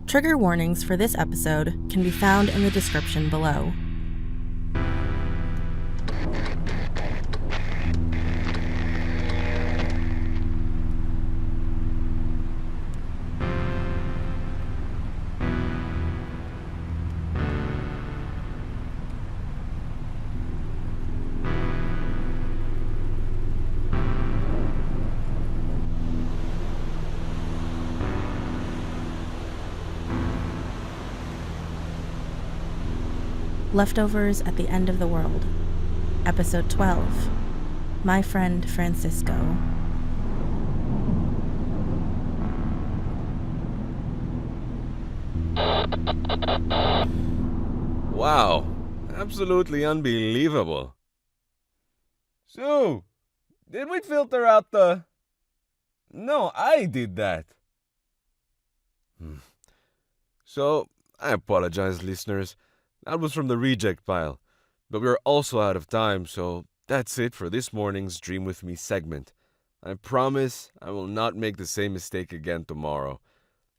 Trigger warnings for this episode can be found in the description below. Leftovers at the End of the World, Episode 12, My Friend Francisco. Wow, absolutely unbelievable. So, did we filter out the... No, I did that. So, I apologize, listeners. That was from the reject pile. But we're also out of time, so that's it for this morning's Dream With Me segment. I promise I will not make the same mistake again tomorrow.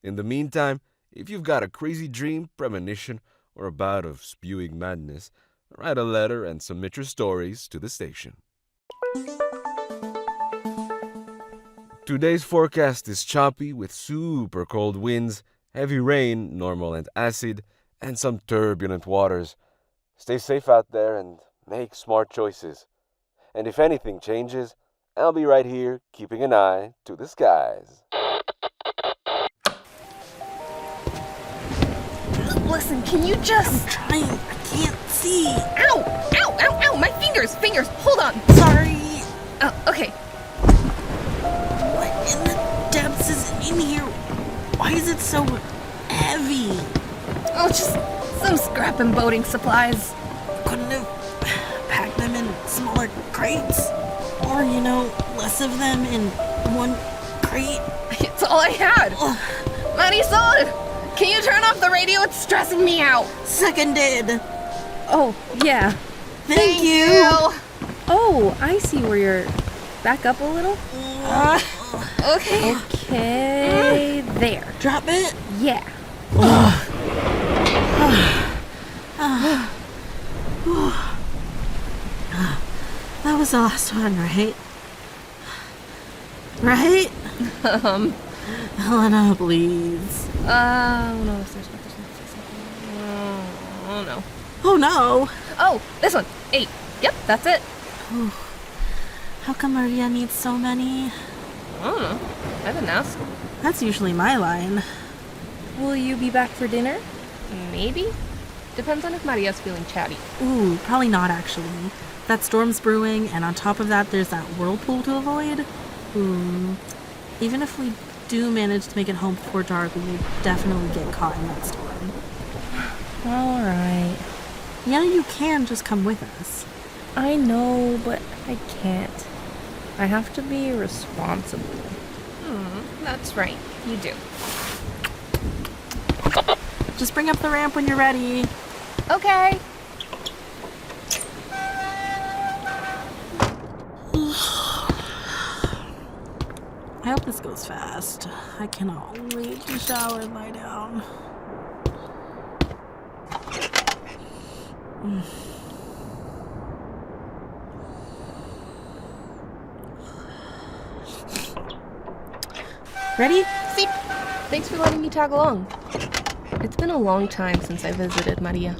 In the meantime, if you've got a crazy dream, premonition, or a bout of spewing madness, write a letter and submit your stories to the station. Today's forecast is choppy with super cold winds, heavy rain, normal and acid, and some turbulent waters. Stay safe out there and make smart choices. And if anything changes, I'll be right here keeping an eye to the skies. Listen, can you just... I'm trying, I can't see. Ow! Ow! Ow! Ow! My fingers! Hold on! Sorry. Oh, okay. What in the depths is in here? Why is it so heavy? Oh, just some scrap and boating supplies. Couldn't have packed them in smaller crates? Or, less of them in one crate? It's all I had. Marisol! Can you turn off the radio? It's stressing me out. Seconded. Oh, yeah. Thank you. Oh, I see where you're... Back up a little. Okay. Okay, there. Drop it? Yeah. That was the last one, right? Right? Elena, please. Oh, no. Oh, no. Oh, no. Oh, this one. 8. Yep, that's it. How come Maria needs so many? I don't know. I didn't ask. That's usually my line. Will you be back for dinner? Maybe. Depends on if Maria's feeling chatty. Ooh, probably not, actually. That storm's brewing, and on top of that, there's that whirlpool to avoid. Even if we do manage to make it home before dark, we will definitely get caught in that storm. All right. Yeah, you can just come with us. I know, but I can't. I have to be responsible. That's right. You do. Just bring up the ramp when you're ready. Okay. I hope this goes fast. I cannot wait to shower and lie down. Ready? See? Thanks for letting me tag along. It's been a long time since I visited Maria.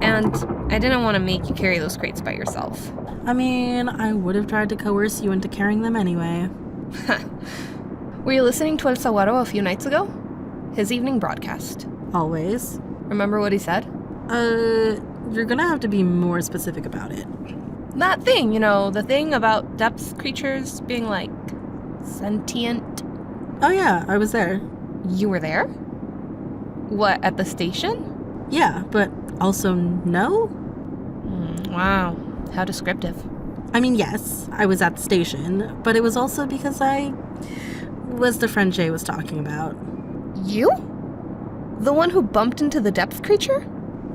And I didn't want to make you carry those crates by yourself. I mean, I would have tried to coerce you into carrying them anyway. Were you listening to El Saguaro a few nights ago? His evening broadcast. Always. Remember what he said? You're gonna have to be more specific about it. That thing, the thing about depth creatures being like sentient. Oh yeah, I was there. You were there? What, at the station? Yeah, but also no? Wow, how descriptive. I mean, yes, I was at the station, but it was also because I was the friend Jay was talking about. You? The one who bumped into the depth creature?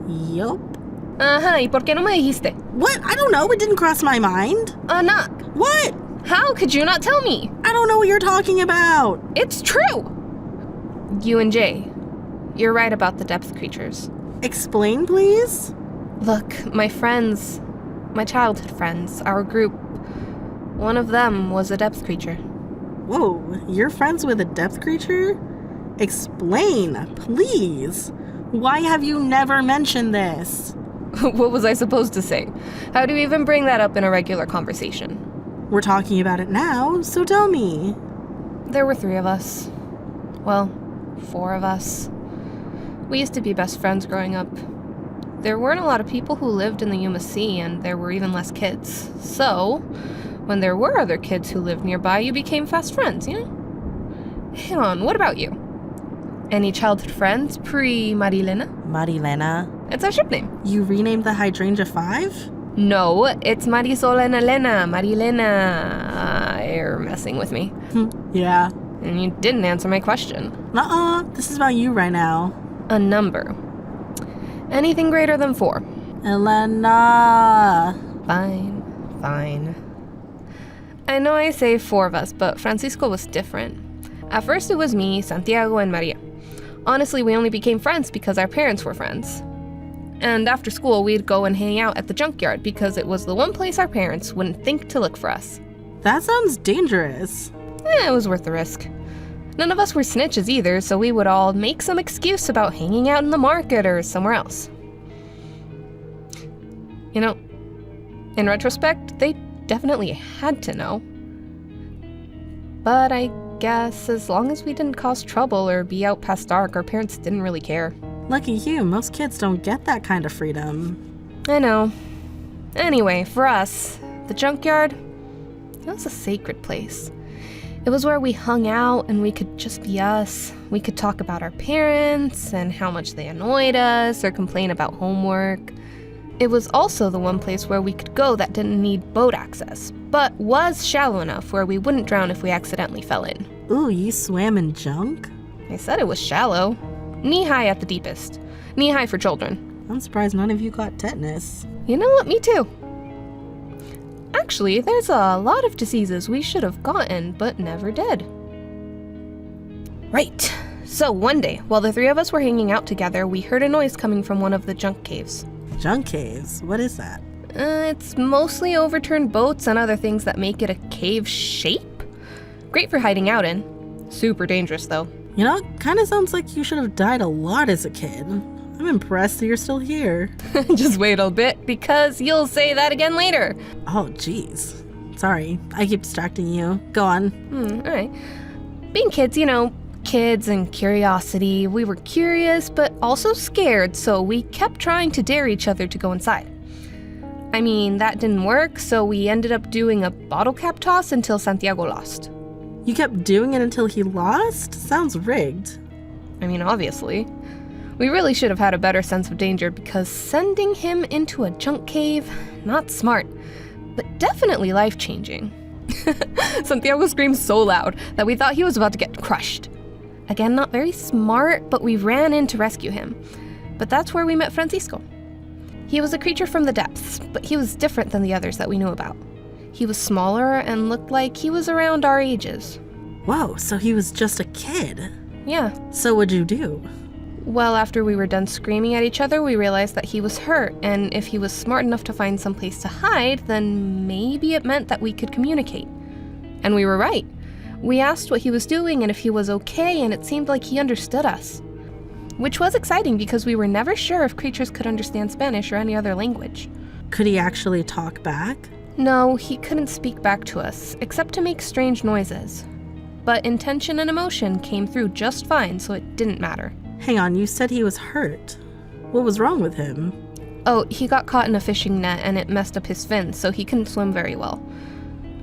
Yup. Ajá, ¿y por qué no me dijiste? What? I don't know, it didn't cross my mind. Anak. What? How could you not tell me? I don't know what you're talking about. It's true. You and Jay. You're right about the depth creatures. Explain, please? Look, my friends, my childhood friends, our group, one of them was a depth creature. Whoa, you're friends with a depth creature? Explain, please. Why have you never mentioned this? What was I supposed to say? How do you even bring that up in a regular conversation? We're talking about it now, so tell me. There were 3 of us. Well, 4 of us. We used to be best friends growing up. There weren't a lot of people who lived in the Yuma Sea, and there were even less kids. So, when there were other kids who lived nearby, you became fast friends, you know? Hang on, what about you? Any childhood friends pre-Marilena? Marilena. It's our ship name. You renamed the Hydrangea 5? No, it's Marisol and Elena. Marilena. You're messing with me. Yeah. And you didn't answer my question. Nuh-uh, this is about you right now. A number. Anything greater than 4. Elena. Fine. I know I say 4 of us, but Francisco was different. At first it was me, Santiago, and Maria. Honestly, we only became friends because our parents were friends. And after school, we'd go and hang out at the junkyard because it was the one place our parents wouldn't think to look for us. That sounds dangerous. It was worth the risk. None of us were snitches either, so we would all make some excuse about hanging out in the market or somewhere else. You know, in retrospect, they definitely had to know. But I guess as long as we didn't cause trouble or be out past dark, our parents didn't really care. Lucky you, most kids don't get that kind of freedom. I know. Anyway, for us, the junkyard, it was a sacred place. It was where we hung out and we could just be us. We could talk about our parents and how much they annoyed us or complain about homework. It was also the one place where we could go that didn't need boat access, but was shallow enough where we wouldn't drown if we accidentally fell in. Ooh, you swam in junk? I said it was shallow. Knee-high at the deepest. Knee-high for children. I'm surprised none of you got tetanus. You know what? Me too. Actually, there's a lot of diseases we should have gotten, but never did. Right. So one day, while the 3 of us were hanging out together, we heard a noise coming from one of the junk caves. Junk caves? What is that? It's mostly overturned boats and other things that make it a cave shape. Great for hiding out in. Super dangerous, though. You know, it kind of sounds like you should have died a lot as a kid. I'm impressed that you're still here. Just wait a bit, because you'll say that again later. Oh, jeez. Sorry, I keep distracting you. Go on. Alright. Being kids, you know, kids and curiosity, we were curious, but also scared, so we kept trying to dare each other to go inside. I mean, that didn't work, so we ended up doing a bottle cap toss until Santiago lost. You kept doing it until he lost? Sounds rigged. I mean, obviously. We really should have had a better sense of danger because sending him into a junk cave, not smart, but definitely life-changing. Santiago screamed so loud that we thought he was about to get crushed. Again, not very smart, but we ran in to rescue him. But that's where we met Francisco. He was a creature from the depths, but he was different than the others that we knew about. He was smaller and looked like he was around our ages. Whoa, so he was just a kid. Yeah. So what'd you do? Well, after we were done screaming at each other, we realized that he was hurt, and if he was smart enough to find some place to hide, then maybe it meant that we could communicate. And we were right. We asked what he was doing and if he was okay, and it seemed like he understood us. Which was exciting because we were never sure if creatures could understand Spanish or any other language. Could he actually talk back? No, he couldn't speak back to us, except to make strange noises. But intention and emotion came through just fine, so it didn't matter. Hang on, you said he was hurt. What was wrong with him? Oh, he got caught in a fishing net and it messed up his fins, so he couldn't swim very well.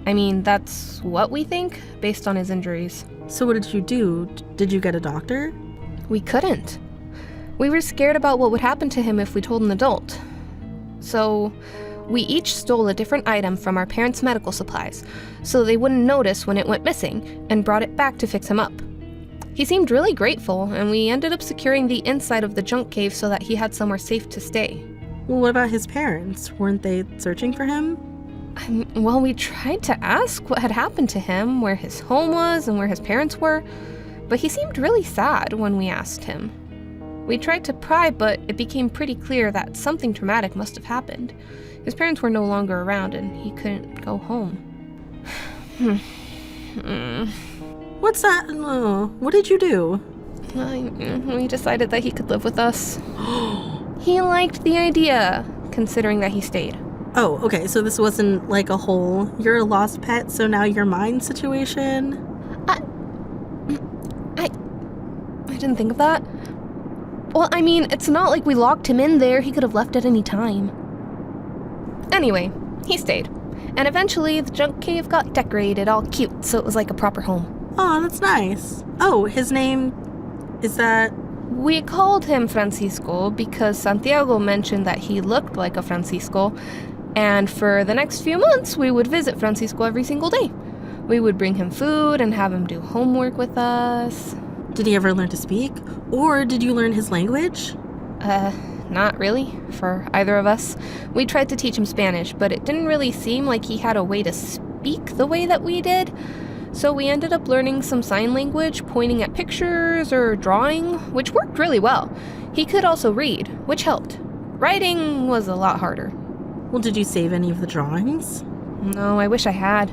I mean, that's what we think, based on his injuries. So what did you do? Did you get a doctor? We couldn't. We were scared about what would happen to him if we told an adult. So we each stole a different item from our parents' medical supplies, so they wouldn't notice when it went missing, and brought it back to fix him up. He seemed really grateful, and we ended up securing the inside of the junk cave so that he had somewhere safe to stay. Well, what about his parents? Weren't they searching for him? Well, we tried to ask what had happened to him, where his home was, and where his parents were, but he seemed really sad when we asked him. We tried to pry, but it became pretty clear that something traumatic must have happened. His parents were no longer around and he couldn't go home. What's that? What did you do? We decided that he could live with us. He liked the idea, considering that he stayed. Oh, okay, so this wasn't like a whole, you're a lost pet, so now you're mine situation? I didn't think of that. Well, I mean, it's not like we locked him in there. He could have left at any time. Anyway, he stayed. And eventually, the junk cave got decorated all cute, so it was like a proper home. Oh, that's nice. Oh, his name, is that... We called him Francisco because Santiago mentioned that he looked like a Francisco, and for the next few months, we would visit Francisco every single day. We would bring him food and have him do homework with us. Did he ever learn to speak? Or did you learn his language? Not really, for either of us. We tried to teach him Spanish, but it didn't really seem like he had a way to speak the way that we did. So we ended up learning some sign language, pointing at pictures or drawing, which worked really well. He could also read, which helped. Writing was a lot harder. Well, did you save any of the drawings? No, I wish I had.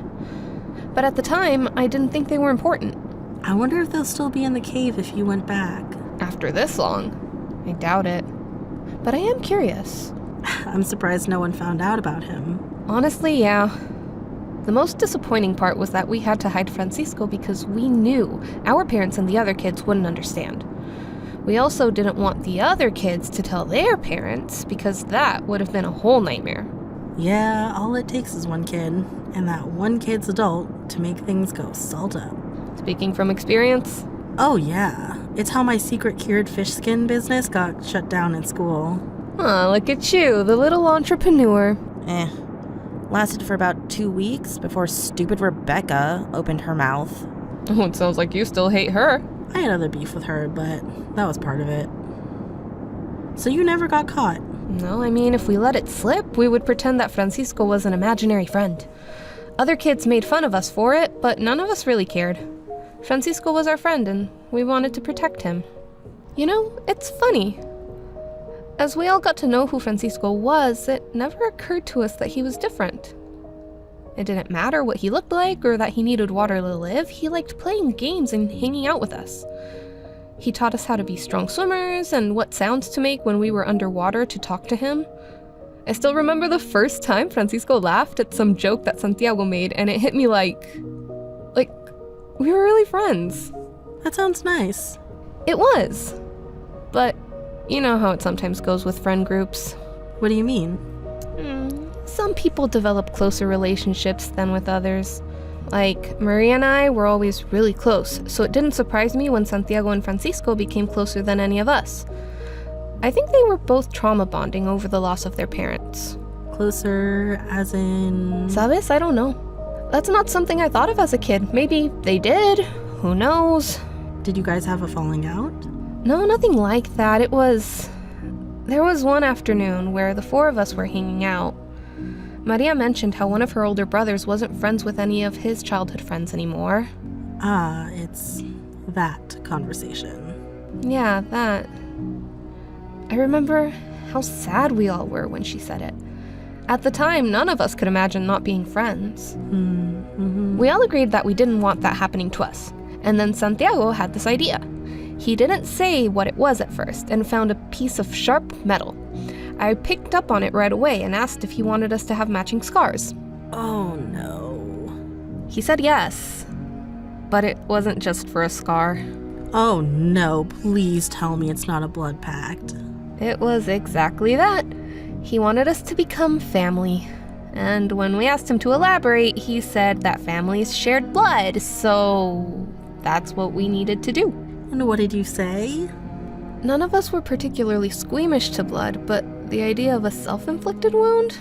But at the time, I didn't think they were important. I wonder if they'll still be in the cave if you went back. After this long, I doubt it. But I am curious. I'm surprised no one found out about him. Honestly, yeah. The most disappointing part was that we had to hide Francisco because we knew our parents and the other kids wouldn't understand. We also didn't want the other kids to tell their parents because that would have been a whole nightmare. Yeah, all it takes is one kid, and that one kid's adult, to make things go salt up. Speaking from experience? Oh yeah, it's how my secret cured fish skin business got shut down in school. Aw, look at you, the little entrepreneur. Lasted for about 2 weeks before stupid Rebecca opened her mouth. Oh, it sounds like you still hate her. I had other beef with her, but that was part of it. So you never got caught? No, I mean, if we let it slip, we would pretend that Francisco was an imaginary friend. Other kids made fun of us for it, but none of us really cared. Francisco was our friend, and we wanted to protect him. You know, it's funny. As we all got to know who Francisco was, it never occurred to us that he was different. It didn't matter what he looked like or that he needed water to live. He liked playing games and hanging out with us. He taught us how to be strong swimmers and what sounds to make when we were underwater to talk to him. I still remember the first time Francisco laughed at some joke that Santiago made, and it hit me like we were really friends. That sounds nice. It was. But you know how it sometimes goes with friend groups. What do you mean? Some people develop closer relationships than with others. Like, Maria and I were always really close, so it didn't surprise me when Santiago and Francisco became closer than any of us. I think they were both trauma bonding over the loss of their parents. Closer as in... ¿Sabes? I don't know. That's not something I thought of as a kid. Maybe they did. Who knows? Did you guys have a falling out? No, nothing like that. There was one afternoon where the four of us were hanging out. Maria mentioned how one of her older brothers wasn't friends with any of his childhood friends anymore. Ah, it's that conversation. Yeah, that. I remember how sad we all were when she said it. At the time, none of us could imagine not being friends. We all agreed that we didn't want that happening to us. And then Santiago had this idea. He didn't say what it was at first and found a piece of sharp metal. I picked up on it right away and asked if he wanted us to have matching scars. Oh no. He said yes, but it wasn't just for a scar. Oh no, please tell me it's not a blood pact. It was exactly that. He wanted us to become family. And when we asked him to elaborate, he said that families shared blood, so that's what we needed to do. And what did you say? None of us were particularly squeamish to blood, but the idea of a self-inflicted wound,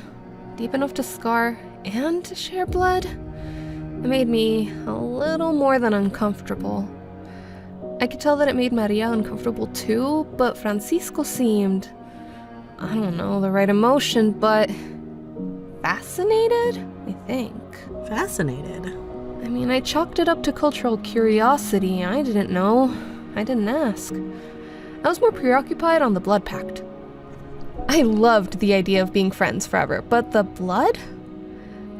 deep enough to scar and to share blood, it made me a little more than uncomfortable. I could tell that it made Maria uncomfortable too, but Francisco seemed, I don't know the right emotion, but fascinated, I think. Fascinated? I mean, I chalked it up to cultural curiosity. I didn't know. I didn't ask. I was more preoccupied on the blood pact. I loved the idea of being friends forever, but the blood?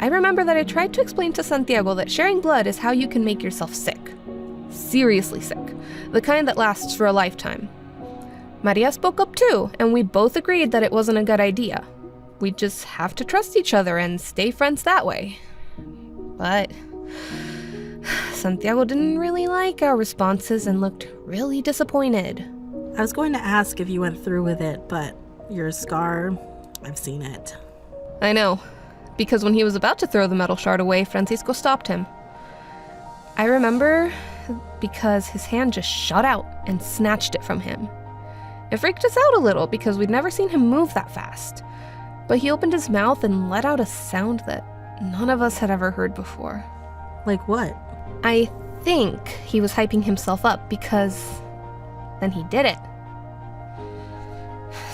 I remember that I tried to explain to Santiago that sharing blood is how you can make yourself sick. Seriously sick. The kind that lasts for a lifetime. Maria spoke up too, and we both agreed that it wasn't a good idea. We just have to trust each other and stay friends that way. But Santiago didn't really like our responses and looked really disappointed. I was going to ask if you went through with it, but your scar, I've seen it. I know, because when he was about to throw the metal shard away, Francisco stopped him. I remember because his hand just shot out and snatched it from him. It freaked us out a little because we'd never seen him move that fast. But he opened his mouth and let out a sound that none of us had ever heard before. Like what? I think he was hyping himself up because then he did it.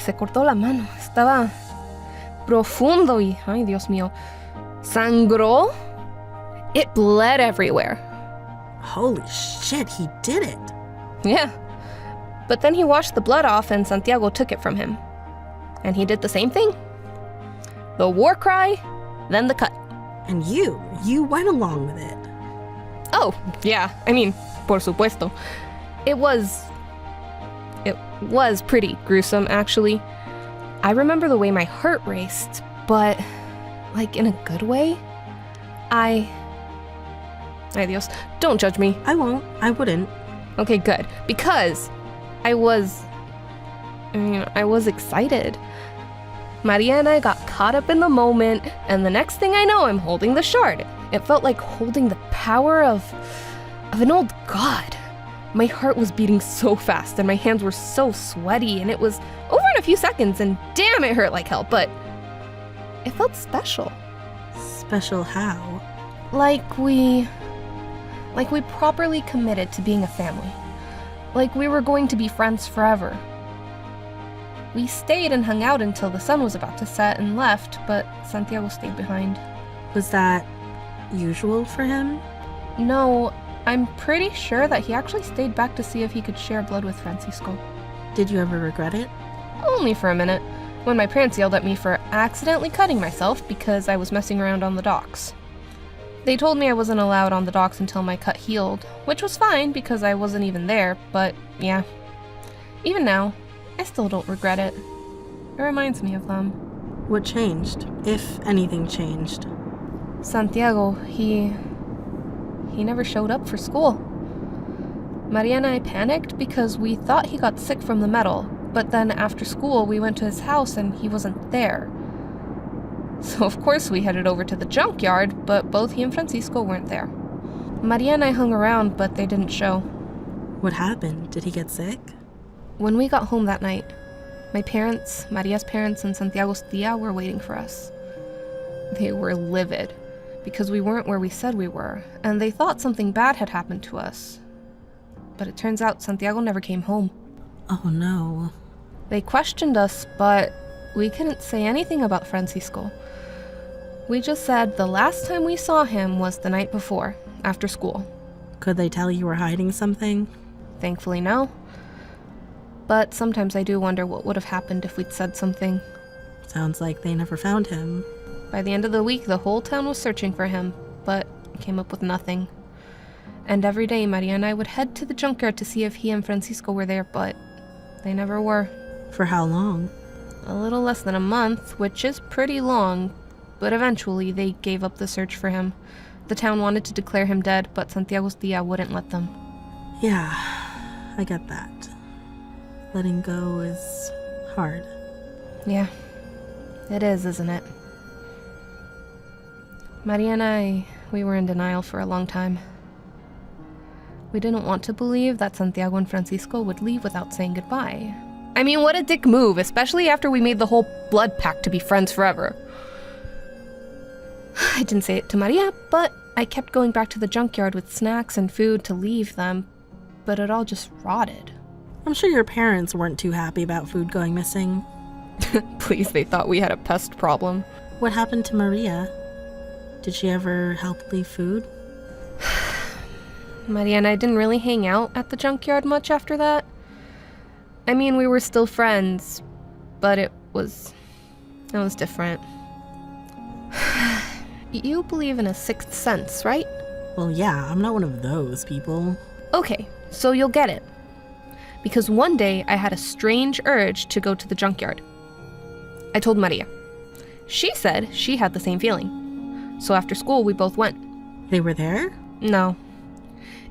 Se cortó la mano. Estaba profundo y, ay Dios mío, sangró. It bled everywhere. Holy shit, he did it. Yeah. But then he washed the blood off and Santiago took it from him. And he did the same thing. The war cry, then the cut. And you went along with it. Oh, yeah. I mean, por supuesto. It was pretty gruesome, actually. I remember the way my heart raced, but, like, in a good way. Ay Dios, don't judge me. I won't. I wouldn't. Okay, good. Because I was excited. Maria and I got caught up in the moment, and the next thing I know, I'm holding the shard. It felt like holding the power of an old god. My heart was beating so fast, and my hands were so sweaty, and it was over in a few seconds, and damn, it hurt like hell, but it felt special. Special how? Like we properly committed to being a family. Like we were going to be friends forever. We stayed and hung out until the sun was about to set and left, but Santiago stayed behind. Was that usual for him? No, I'm pretty sure that he actually stayed back to see if he could share blood with Francisco. Did you ever regret it? Only for a minute, when my parents yelled at me for accidentally cutting myself because I was messing around on the docks. They told me I wasn't allowed on the docks until my cut healed, which was fine because I wasn't even there, but yeah. Even now, I still don't regret it. It reminds me of them. What changed, if anything changed? Santiago, he never showed up for school. Maria and I panicked because we thought he got sick from the metal, but then after school we went to his house and he wasn't there. So of course we headed over to the junkyard, but both he and Francisco weren't there. Maria and I hung around, but they didn't show. What happened? Did he get sick? When we got home that night, my parents, Maria's parents, and Santiago's tia were waiting for us. They were livid, because we weren't where we said we were, and they thought something bad had happened to us. But it turns out Santiago never came home. Oh no. They questioned us, but we couldn't say anything about Francisco. We just said the last time we saw him was the night before, after school. Could they tell you were hiding something? Thankfully, no. But sometimes I do wonder what would have happened if we'd said something. Sounds like they never found him. By the end of the week, the whole town was searching for him, but came up with nothing. And every day, Maria and I would head to the junkyard to see if he and Francisco were there, but they never were. For how long? A little less than a month, which is pretty long, but eventually they gave up the search for him. The town wanted to declare him dead, but Santiago's tia wouldn't let them. Yeah, I get that. Letting go is hard. Yeah, it is, isn't it? Maria and I, we were in denial for a long time. We didn't want to believe that Santiago and Francisco would leave without saying goodbye. I mean, what a dick move, especially after we made the whole blood pact to be friends forever. I didn't say it to Maria, but I kept going back to the junkyard with snacks and food to leave them, but it all just rotted. I'm sure your parents weren't too happy about food going missing. Please, they thought we had a pest problem. What happened to Maria? Did she ever help leave food? Maria and I didn't really hang out at the junkyard much after that. I mean, we were still friends, but it was different. You believe in a sixth sense, right? Well, yeah, I'm not one of those people. Okay, so you'll get it. Because one day I had a strange urge to go to the junkyard. I told Maria. She said she had the same feeling. So after school, we both went. They were there? No.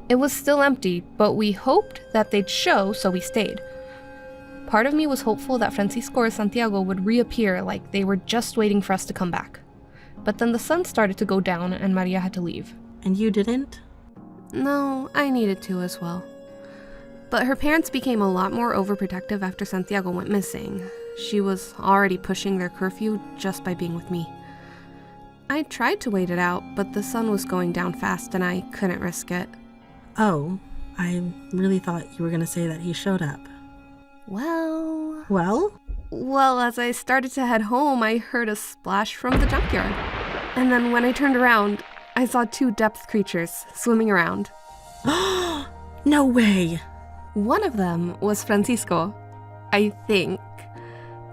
It was still empty, but we hoped that they'd show, so we stayed. Part of me was hopeful that Francisco or Santiago would reappear like they were just waiting for us to come back. But then the sun started to go down and Maria had to leave. And you didn't? No, I needed to as well. But her parents became a lot more overprotective after Santiago went missing. She was already pushing their curfew just by being with me. I tried to wait it out, but the sun was going down fast and I couldn't risk it. Oh, I really thought you were going to say that he showed up. Well, as I started to head home, I heard a splash from the junkyard. And then when I turned around, I saw 2 depth creatures swimming around. No way! One of them was Francisco, I think.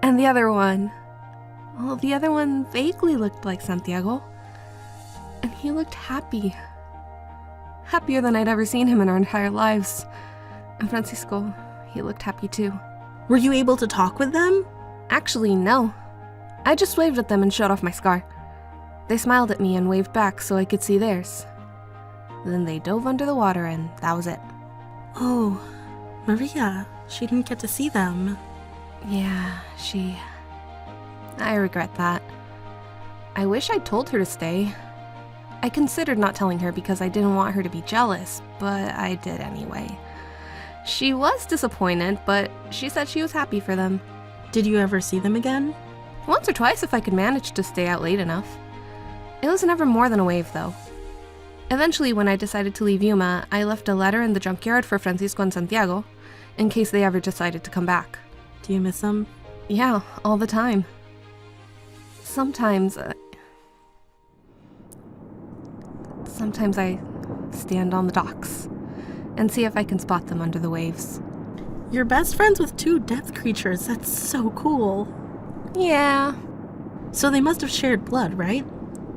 And the other one vaguely looked like Santiago. And he looked happy. Happier than I'd ever seen him in our entire lives. And Francisco, he looked happy too. Were you able to talk with them? Actually, no. I just waved at them and showed off my scar. They smiled at me and waved back so I could see theirs. Then they dove under the water and that was it. Oh, Maria, she didn't get to see them. Yeah, I regret that. I wish I'd told her to stay. I considered not telling her because I didn't want her to be jealous, but I did anyway. She was disappointed, but she said she was happy for them. Did you ever see them again? Once or twice if I could manage to stay out late enough. It was never more than a wave, though. Eventually, when I decided to leave Yuma, I left a letter in the junkyard for Francisco and Santiago, in case they ever decided to come back. Do you miss them? Yeah, all the time. Sometimes I stand on the docks and see if I can spot them under the waves. You're best friends with 2 depth creatures. That's so cool. Yeah. So they must have shared blood, right?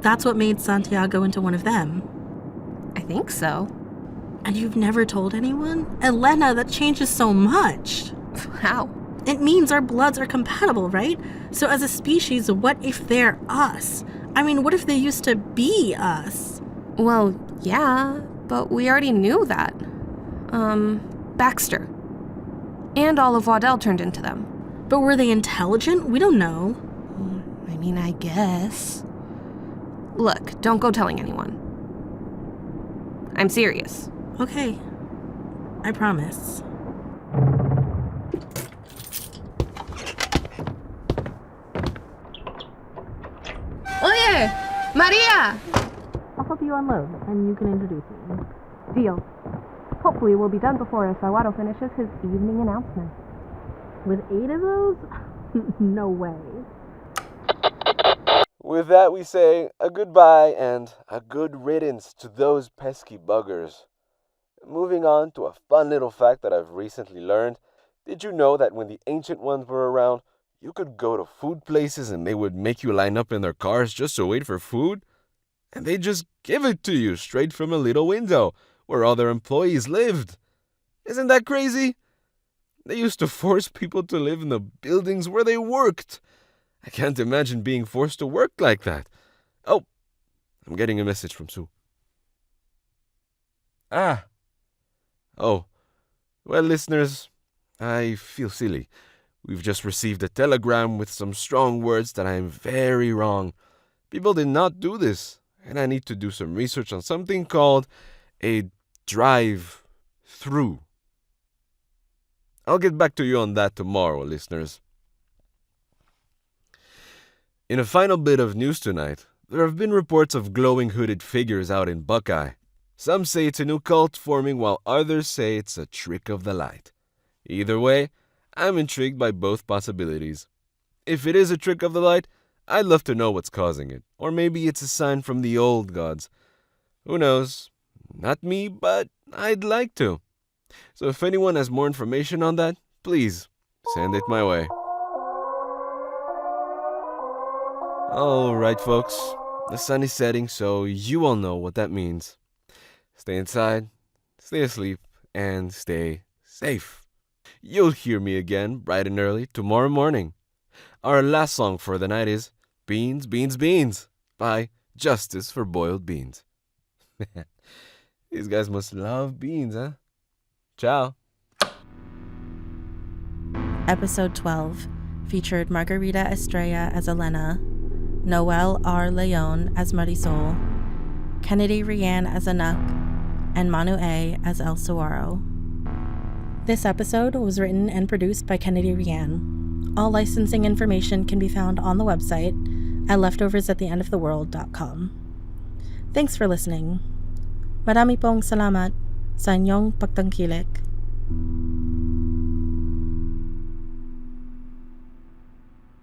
That's what made Santiago into one of them. I think so. And you've never told anyone? Elena, that changes so much. How? It means our bloods are compatible, right? So as a species, what if they're us? I mean, what if they used to be us? Well, yeah, but we already knew that. Baxter. And all of Waddell turned into them. But were they intelligent? We don't know. I mean, I guess. Look, don't go telling anyone. I'm serious. Okay. I promise. Oye! Maria! I'll help you unload, and you can introduce me. Deal. Hopefully we'll be done before Saguaro finishes his evening announcement. With 8 of those? No way. With that, we say a goodbye and a good riddance to those pesky buggers. Moving on to a fun little fact that I've recently learned. Did you know that when the ancient ones were around, you could go to food places and they would make you line up in their cars just to wait for food? And they just give it to you straight from a little window where other employees lived. Isn't that crazy? They used to force people to live in the buildings where they worked. I can't imagine being forced to work like that. Oh, I'm getting a message from Sue. Oh, well, listeners, I feel silly. We've just received a telegram with some strong words that I am very wrong. People did not do this, and I need to do some research on something called a drive-through. I'll get back to you on that tomorrow, listeners. In a final bit of news tonight, there have been reports of glowing hooded figures out in Buckeye. Some say it's a new cult forming, while others say it's a trick of the light. Either way, I'm intrigued by both possibilities. If it is a trick of the light, I'd love to know what's causing it. Or maybe it's a sign from the old gods. Who knows? Not me, but I'd like to. So if anyone has more information on that, please Send it my way. Alright, folks. The sun is setting, so you all know what that means. Stay inside, stay asleep, and stay safe. You'll hear me again bright and early tomorrow morning. Our last song for the night is Beans, Beans, Beans by Justice for Boiled Beans. These guys must love beans, huh? Ciao. Episode 12 featured Margarita Estrella as Elena, Noel R. Leon as Marisol, Kennedi Rianne as Anak, and Manu A as El Saguaro. This episode was written and produced by Kennedi Rianne. All licensing information can be found on the website at LeftoversAtTheEndOfTheWorld.com. Thanks for listening. Marami pong salamat sa inyong pagtangkilik.